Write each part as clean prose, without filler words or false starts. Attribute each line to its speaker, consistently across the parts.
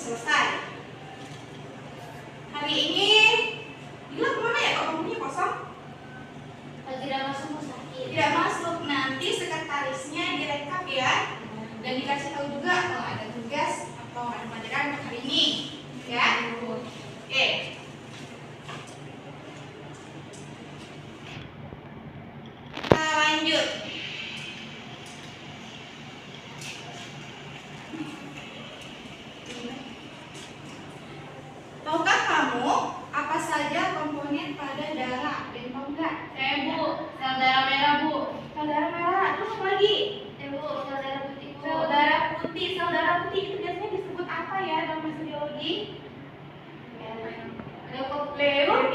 Speaker 1: selesai. Hari ini Gila kemana ya kok bangkunya kosong?
Speaker 2: Tidak masuk sakit.
Speaker 1: Tidak masuk. Nanti sekretarisnya direkap ya, dan dikasih tahu juga kalau ada tugas atau ada pelajaran untuk hari ini ya. Oke. Kita lanjut. Tahukah kamu apa saja komponen pada darah? Dan tahu nggak?
Speaker 2: Saya Bu, sel darah merah Bu.
Speaker 1: Sel darah merah. Terus apa lagi?
Speaker 2: Bu, sel darah putih Bu.
Speaker 1: Sel darah putih. Sel darah putih itu biasanya disebut apa ya dalam bahasa biologi?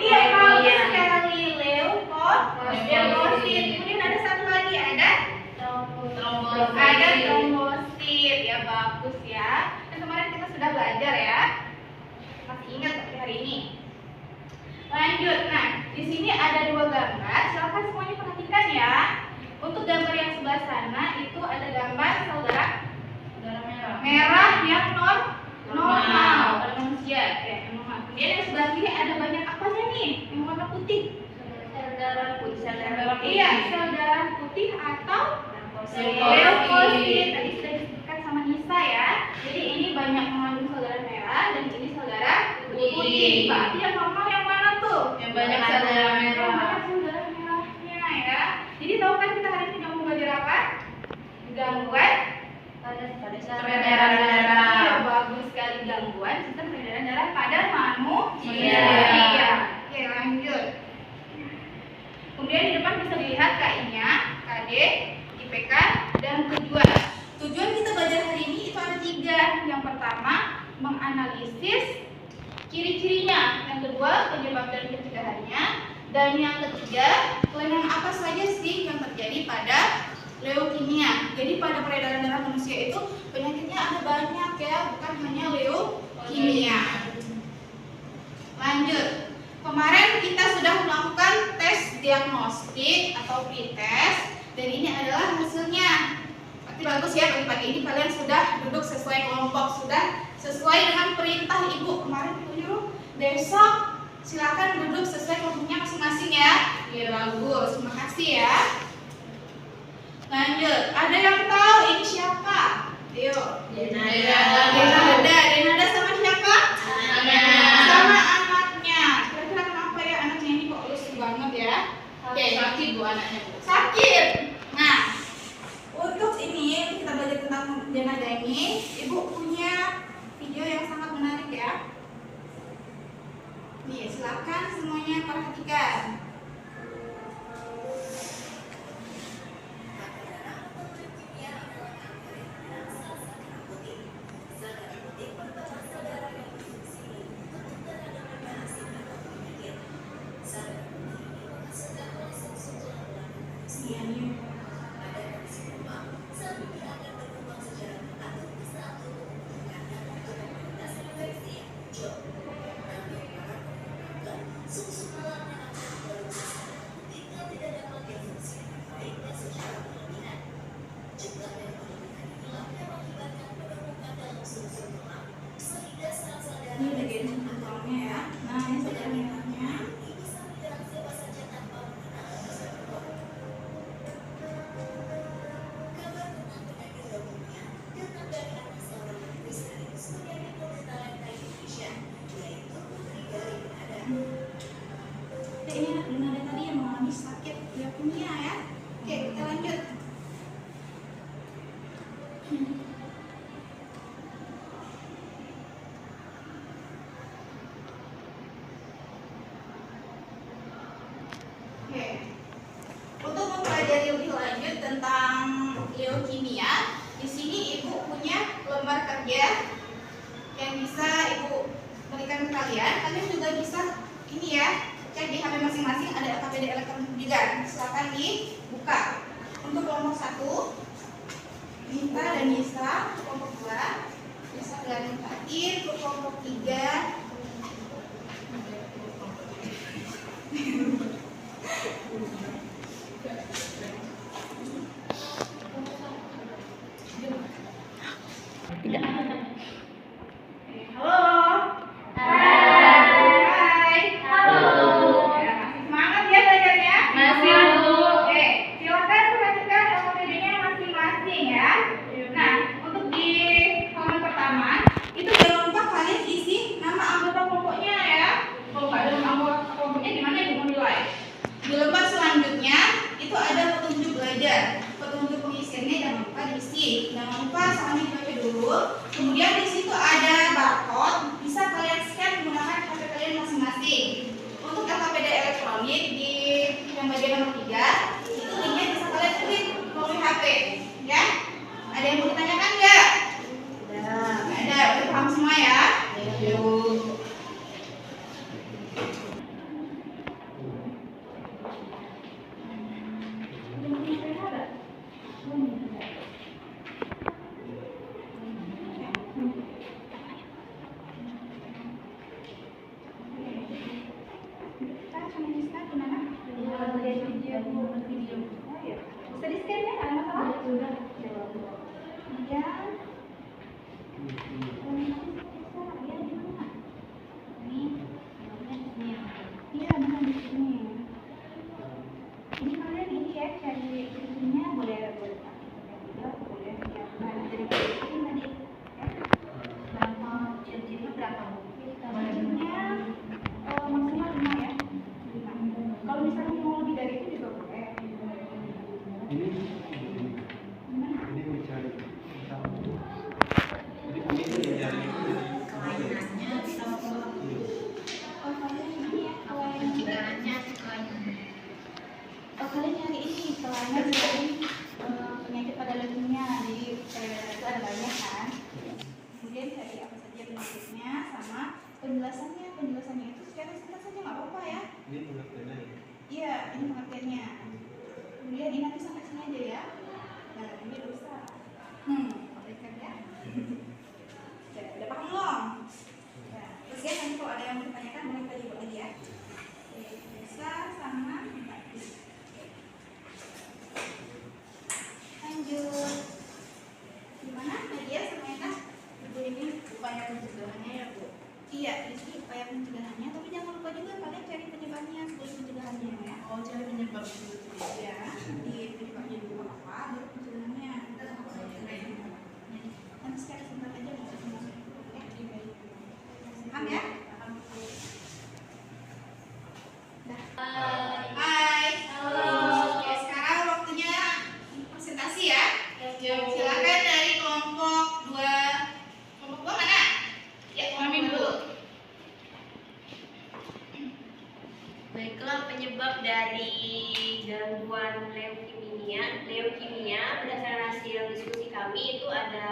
Speaker 1: Iya, bagus sekali. Leukosit. Kemudian ada satu lagi, ada
Speaker 2: Trombosit.
Speaker 1: ada trombosit. Ya, bagus ya. Dan kemarin kita sudah belajar ya. Masih ingat tapi hari ini. Lanjut. Nah, di sini ada dua gambar. Silakan semuanya perhatikan ya. Untuk gambar yang sebelah sana itu ada gambar sel darah merah yang normal pada manusia ya, yang normal. Kemudian yang sebelah kiri ada banyak apanya nih yang warna putih?
Speaker 2: Sel darah putih.
Speaker 1: Iya, sel darah putih atau
Speaker 2: Leukosit.
Speaker 1: leukosit. Tadi sudah disebutkan sama Nisa ya. Jadi ini banyak mengandung sel darah merah dan ini sel darah putih. Berarti yang normal yang mana tuh?
Speaker 2: Yang banyak sel darah merah.
Speaker 1: Yang banyak sel darah merahnya ya. Jadi tahu kan kita hari ini mau belajar apa? Gangguan
Speaker 2: Pada peredaran darah.
Speaker 1: Iya, bagus sekali, gangguan sistem peredaran darah pada manusia.
Speaker 2: Iya.
Speaker 1: Oke, lanjut. Kemudian di depan bisa dilihat KI-nya, KD, IPK, dan tujuan. Tujuan kita belajar hari ini itu ada 3. Yang pertama, menganalisis ciri-cirinya. Yang kedua, penyebab dan pencegahannya. Dan yang ketiga, kelainan apa saja sih yang terjadi pada leukemia. Jadi pada peredaran darah manusia itu penyakitnya ada banyak ya, bukan hanya leukemia. Lanjut. Kemarin kita sudah melakukan tes diagnostik atau pretest dan ini adalah hasilnya. Berarti bagus ya, pagi-pagi ini kalian sudah duduk sesuai kelompok, sudah sesuai dengan perintah ibu. Kemarin ibu nyuruh besok silakan duduk sesuai kelompoknya masing-masing ya. Iya, bagus. Terima kasih ya. Lanjut, ada yang tahu ini siapa? Ayo. Denada sama siapa? Sama anaknya. Kira-kira kenapa ya anaknya ini kok lusuh banget ya? Oke,
Speaker 2: Sakit Bu anaknya Bu.
Speaker 1: sakit. Nah, untuk ini kita belajar tentang Denada ini, ibu punya video yang sangat menarik ya. Nih, silakan semuanya perhatikan. Ini bagian simptomnya ya. Nah, ini sel merahnya. Ini Denada tadi yang mengalami sakit leukemia ya. Oke, kita lanjut. Oke. Untuk mempelajari lebih lanjut tentang leukemia, di sini ibu punya lembar kerja yang bisa ibu berikan ke kalian. Kalian juga bisa ini ya, cek di HP masing-masing ada LKPD elektronik juga. Silakan dibuka. Untuk kelompok 1, Nita dan Nisa. Kelompok 2, Nisa dan Fatir. Kelompok 3, tidak. Halo Ya Bu, video. Oh ya. Bisa di scan ya, ada masalah? Sudah. Kemudian iya, benar di sini. Ini kalian ini ya, cari itunya boleh pakai video, boleh ya. Nah, dari ini tadi ya. Berapa ciri-ciri berapa? Ciri-cirinya maksimal 5 ya. 5. Kalau misalnya mau lebih dari itu juga boleh.
Speaker 3: Ini mencari
Speaker 2: Kelainannya sama
Speaker 1: Oh, kalian ini ya,
Speaker 2: pencegahannya
Speaker 1: kalian nyari ini kelainan dari penyakit pada leukemia, jadi itu ada banyak kan. Kemudian cari apa saja penyakitnya sama penjelasannya itu secara singkat saja nggak apa-apa ya.
Speaker 3: ini pengertiannya ya.
Speaker 1: Iya, ini pengertiannya. Kemudian ini nanti sampai sini aja ya. Nah, ini dosa. Perhatikan ya. Udah paham belum? Nah, terus ya nanti kalau ada yang mau ditanyakan boleh kita jawab lagi ya. Oke, dosa sama negatif. Lanjut. Gimana Nadia sama Eka?
Speaker 2: Ibu ini upaya pencegahannya ya Bu.
Speaker 1: Iya, di sini upaya pencegahannya, tapi jangan lupa juga kalian cari penyebabnya sebelum pencegahannya ya.
Speaker 2: Oh, cari penyebab dulu.
Speaker 1: Ya, di penyebabnya dulu apa, baru pencegahannya. Nanti secara singkat aja nggak usah semua. Paham ya? Dah. Hai.
Speaker 2: Halo.
Speaker 1: Oke, sekarang waktunya presentasi ya.
Speaker 2: Ya Bu.
Speaker 1: Silakan dari kelompok 2. Kelompok 2 mana? Ya,
Speaker 2: Kami, Bu.
Speaker 1: dulu.
Speaker 4: Baiklah, penyebab dari gangguan leukemia berdasarkan hasil diskusi kami itu ada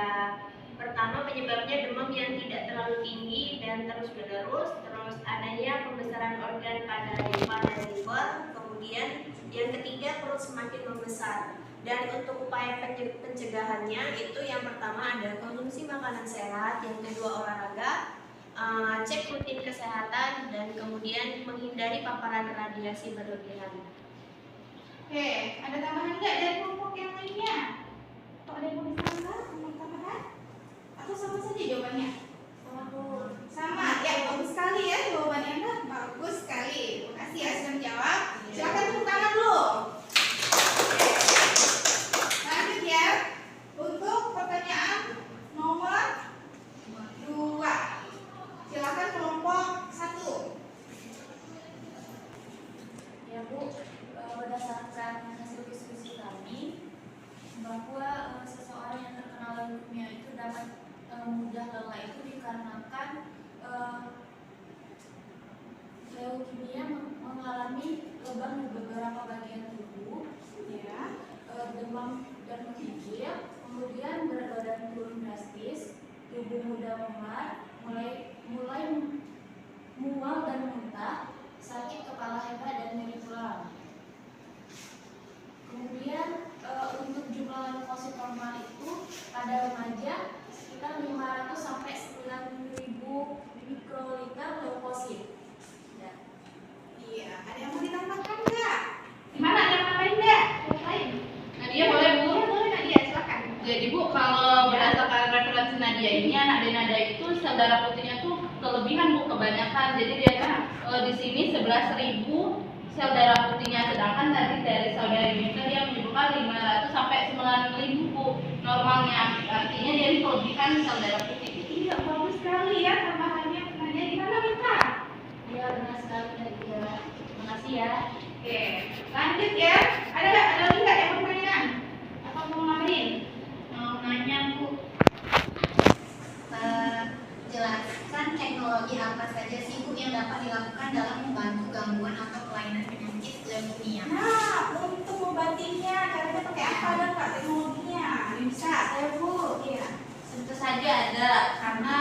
Speaker 4: pertama penyebabnya demam yang tidak terlalu tinggi dan terus-menerus, terus adanya pembesaran organ pada limpa dan liver, kemudian yang ketiga perut semakin membesar. Dan untuk upaya pencegahannya itu yang pertama ada konsumsi makanan sehat, yang kedua olahraga, cek rutin kesehatan, dan kemudian menghindari paparan radiasi berlebihan.
Speaker 1: Oke, ada tambahan nggak dari kelompok yang lainnya? Atau ada yang mau ditambah? Mau tambahan? Atau sama saja jawabannya? Sama, ya bagus sekali ya jawabannya Anda. Bagus sekali. Terima kasih ya sudah menjawab. Silakan tepuk tangan dulu. Oke. Lanjut ya. Untuk pertanyaan nomor 2. Silakan kelompok 1.
Speaker 2: Ya Bu, berdasarkan hasil diskusi kami bahwa seseorang yang terkena leukemia itu dapat mudah lelah itu dikarenakan leukemia mengalami lubang di beberapa bagian tubuh,
Speaker 1: Ya.
Speaker 2: demam dan menggigil, kemudian berat badan turun drastis, tubuh mudah memar, mulai mual dan muntah, sakit kepala hebat dan nyeri tulang. Kemudian untuk jumlah leukosit normal itu pada remaja sekitar 500 sampai 9.000 mikroliter leukosit. Ya.
Speaker 1: Iya, ada yang mau ditambahkan nggak? Gimana, ada yang nambahin nggak? Yang lain?
Speaker 5: Nadia boleh Bu?
Speaker 1: Iya, boleh Nadia, silakan.
Speaker 5: Jadi Bu, kalau berdasarkan referensi Nadia ini, anak Denada itu sel darah putihnya tuh kelebihan Bu, kebanyakan. Jadi dia kan di sini 11.000 sel darah putihnya, sedangkan tadi dari saudari Mita dia menyebutkan 500 sampai 9.000 Bu normalnya. Artinya dia ini kelebihan sel darah putih.
Speaker 1: Iya, bagus sekali ya tambahannya. Nadia gimana Mita?
Speaker 2: Iya, benar sekali Nadia. Terima kasih ya.
Speaker 1: Oke, lanjut ya. Ada lagi nggak yang mau pertanyaan? Atau mau nambahin?
Speaker 4: Mau nanya Bu,
Speaker 6: jelaskan teknologi apa saja sih Bu yang dapat dilakukan dalam membantu gangguan atau kelainan penyakit leukemia?
Speaker 1: Nah, untuk membantunya caranya pakai apa dan nggak teknologinya? Bisa,
Speaker 2: Ya Bu,
Speaker 1: iya.
Speaker 2: tentu saja ada karena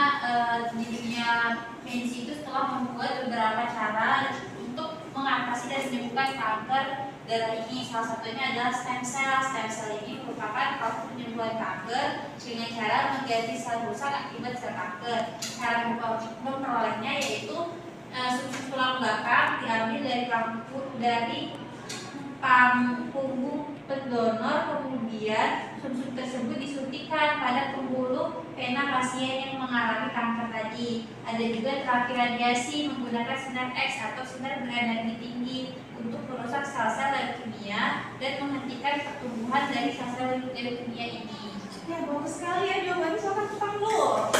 Speaker 2: di dunia medis itu telah membuat beberapa cara untuk mengatasi dan menyembuhkan kanker darah ini. Salah satunya adalah stem cell. Stem cell ini merupakan proses penyembuhan kanker dengan cara mengganti sel rusak akibat sel kanker. Cara memperolehnya yaitu susu tulang belakang diambil dari punggung pendonor, kemudian sum-sum tersebut disuntikan pada pembuluh vena pasien yang mengalami kanker tadi. Ada juga terapi radiasi menggunakan sinar X atau sinar berenergi tinggi untuk merusak sel-sel leukemia dan menghentikan pertumbuhan dari sel-sel leukemia ini.
Speaker 1: Ya, bagus sekali ya jawabannya, silakan tepuk tangan.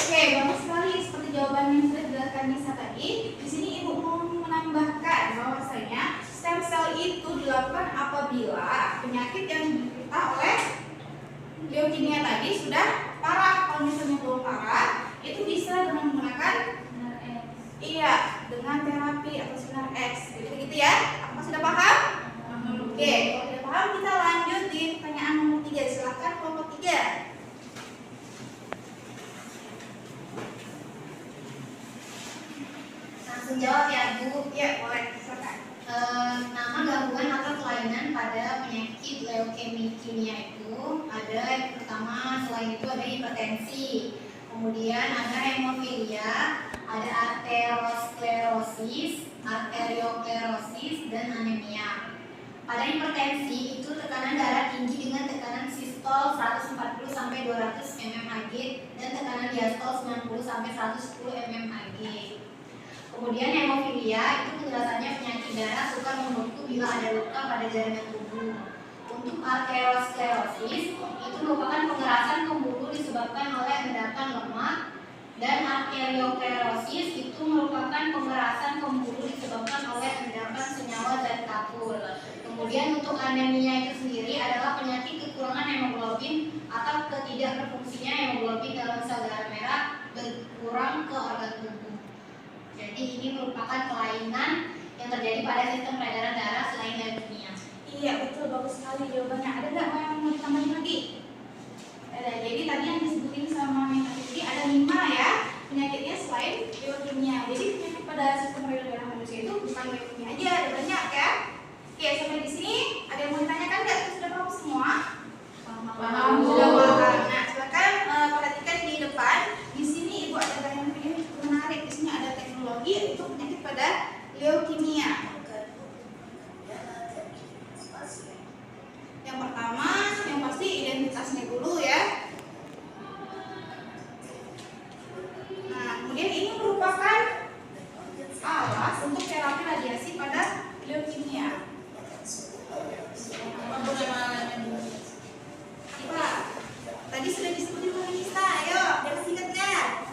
Speaker 1: Oke, bagus sekali seperti jawaban yang sudah dijelaskan Nisa tadi. Di sini Ibu mau menambahkan bahwasanya stem cell itu dilakukan apabila penyakit yang diderita oleh leukemia tadi sudah parah. Kalau misalnya belum parah, itu bisa dengan menggunakan dengan terapi atau sinar X. Gitu ya. Apakah sudah paham? Oke, kalau sudah paham kita lanjut di pertanyaan nomor 3. Silakan kelompok 3.
Speaker 6: Langsung jawab ya Bu.
Speaker 1: Ya, boleh. Silakan.
Speaker 6: Nama gangguan atau kelainan pada penyakit leukemia itu ada yang pertama, selain itu ada hipertensi, kemudian ada hemofilia, ada arteriosklerosis, dan anemia. Pada hipertensi itu tekanan darah tinggi dengan tekanan sistol 140 sampai 200 mmHg dan tekanan diastol 90 sampai 110 mmHg. Kemudian hemofilia itu penjelasannya penyakit darah suka membeku bila ada luka pada jaringan tubuh. Untuk arteriosklerosis itu merupakan pengerasan pembuluh disebabkan oleh endapan lemak, dan arteriosklerosis itu merupakan pengerasan pembuluh disebabkan oleh endapan senyawa zat kapur. Kemudian untuk anemia itu sendiri adalah penyakit kekurangan hemoglobin atau ketidakberfungsinya hemoglobin dalam sel darah merah berkurang ke organ tubuh. Jadi ini merupakan kelainan yang terjadi pada sistem peredaran darah selain leukemia.
Speaker 1: Iya, betul, bagus sekali jawabannya. Ada nggak yang mau ditambahin lagi? Ada. Jadi tadi yang disebutin sama Mita tadi ada 5 ya penyakitnya selain leukemia. Jadi penyakit pada sistem peredaran darah manusia itu bukan leukemia aja, ada banyak ya. Oke, sampai di sini ada yang mau ditanyakan nggak? Sudah paham semua? Paham. Sudah paham. Nah, silakan perhatikan di depan. Di sini Ibu ada gambaran yang cukup menarik. Di sini ada teknologi untuk penyakit pada leukemia. Yang pertama, yang pasti identitasnya dulu ya. Nah, kemudian ini merupakan alat untuk terapi radiasi pada leukemia. Apa? Tadi sudah disebutin oleh Nisa. Ayo, masih ingat nggak?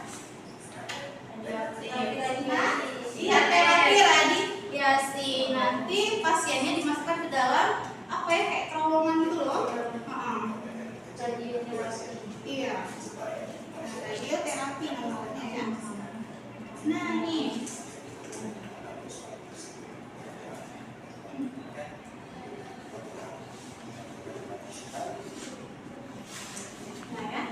Speaker 1: Iya, terapi radiasi. Nanti pasiennya dimasukkan ke dalam apa ya, kayak terowongan gitu loh. Iya. Radioterapi namanya ya. Nah nih. Nah ya.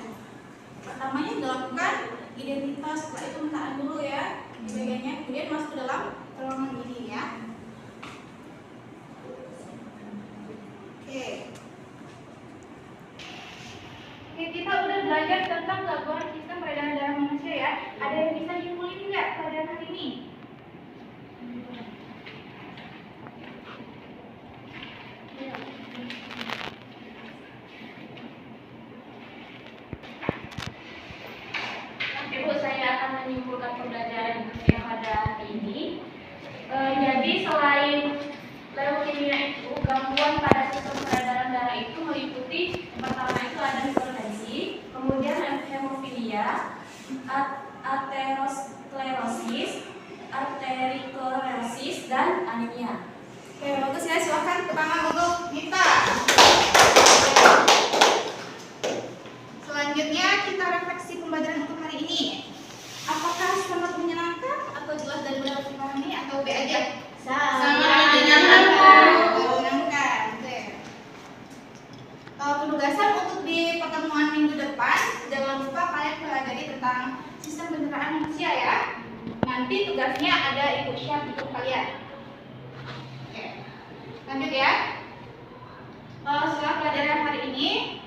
Speaker 1: Pertamanya dilakukan identitas, setelah itu menahan dulu ya bagiannya, kemudian masuk ke dalam terowongan ini ya. Oke, kita udah belajar tentang gangguan sistem peredaran darah manusia ya. Ada yang bisa nyimpulin nggak pelajaran hari ini?
Speaker 4: Ibu, saya akan menyimpulkan pembelajaran yang pada hari ini. Jadi selain leukemia itu, gangguan pada sistem peredaran darah itu meliputi yang pertama itu ada hipertensi, kemudian hemofilia, arteriosklerosis, arteriosklerosis, dan anemia.
Speaker 1: Oke, bagus ya. Silahkan tepuk tangan untuk Nita. Selanjutnya kita refleksi pembelajaran untuk hari ini. Apakah sangat menyenangkan atau jelas dan mudah dipahami atau B aja?
Speaker 4: Sangat
Speaker 1: Menyenangkan. Oke. Penugasan untuk di pertemuan minggu depan, jangan lupa kalian pelajari tentang sistem pencernaan manusia ya. Nanti tugasnya ada Ibu share untuk kalian. Oke. Lanjut ya. Setelah pelajaran hari ini,